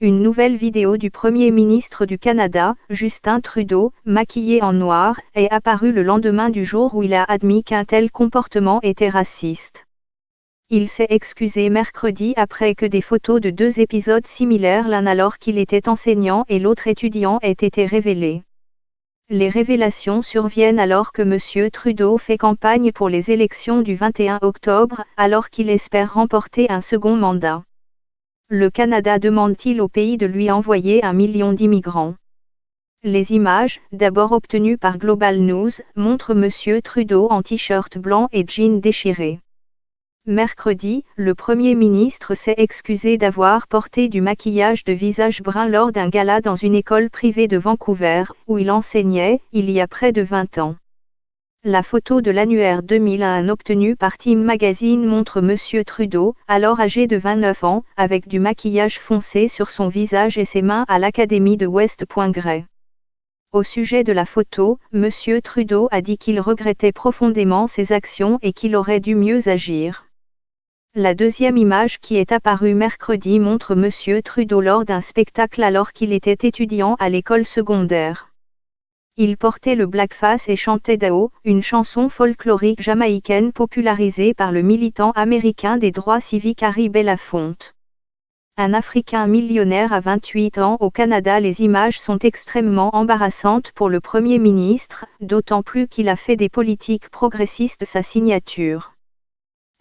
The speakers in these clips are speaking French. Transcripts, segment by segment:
Une nouvelle vidéo du Premier ministre du Canada, Justin Trudeau, maquillé en noir, est apparue le lendemain du jour où il a admis qu'un tel comportement était raciste. Il s'est excusé mercredi après que des photos de deux épisodes similaires, l'un alors qu'il était enseignant et l'autre étudiant, aient été révélées. Les révélations surviennent alors que M. Trudeau fait campagne pour les élections du 21 octobre, alors qu'il espère remporter un second mandat. Le Canada demande-t-il au pays de lui envoyer 1 million d'immigrants? Les images, d'abord obtenues par Global News, montrent M. Trudeau en t-shirt blanc et jean déchiré. Mercredi, le Premier ministre s'est excusé d'avoir porté du maquillage de visage brun lors d'un gala dans une école privée de Vancouver, où il enseignait, il y a près de 20 ans. La photo de l'annuaire 2001 obtenue par Time Magazine montre M. Trudeau, alors âgé de 29 ans, avec du maquillage foncé sur son visage et ses mains à l'Académie de West Point Grey. Au sujet de la photo, M. Trudeau a dit qu'il regrettait profondément ses actions et qu'il aurait dû mieux agir. La deuxième image qui est apparue mercredi montre M. Trudeau lors d'un spectacle alors qu'il était étudiant à l'école secondaire. Il portait le blackface et chantait Dao, une chanson folklorique jamaïcaine popularisée par le militant américain des droits civiques Harry Belafonte. Un Africain millionnaire à 28 ans au Canada. Les images sont extrêmement embarrassantes pour le Premier ministre, d'autant plus qu'il a fait des politiques progressistes sa signature.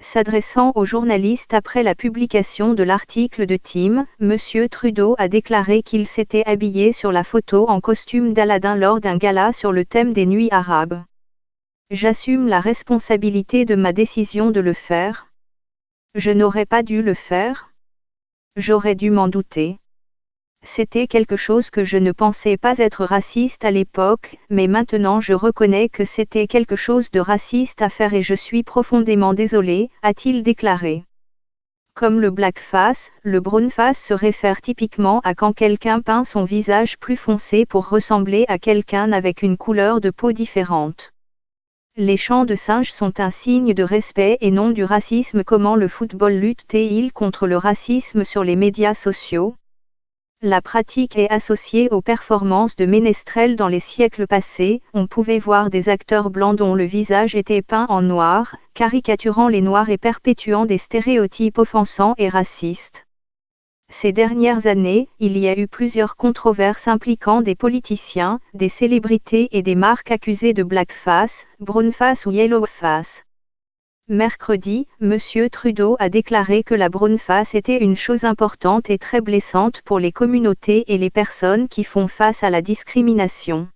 S'adressant aux journalistes après la publication de l'article de Time, M. Trudeau a déclaré qu'il s'était habillé sur la photo en costume d'Aladin lors d'un gala sur le thème des Nuits arabes. J'assume la responsabilité de ma décision de le faire. Je n'aurais pas dû le faire. J'aurais dû m'en douter. C'était quelque chose que je ne pensais pas être raciste à l'époque, mais maintenant je reconnais que c'était quelque chose de raciste à faire et je suis profondément désolé, a-t-il déclaré. Comme le blackface, le brownface se réfère typiquement à quand quelqu'un peint son visage plus foncé pour ressembler à quelqu'un avec une couleur de peau différente. Les chants de singes sont un signe de respect et non du racisme. Comment le football lutte-t-il contre le racisme sur les médias sociaux? La pratique est associée aux performances de ménestrels dans les siècles passés. On pouvait voir des acteurs blancs dont le visage était peint en noir, caricaturant les Noirs et perpétuant des stéréotypes offensants et racistes. Ces dernières années, il y a eu plusieurs controverses impliquant des politiciens, des célébrités et des marques accusées de blackface, brownface ou yellowface. Mercredi, M. Trudeau a déclaré que la brownface était une chose importante et très blessante pour les communautés et les personnes qui font face à la discrimination.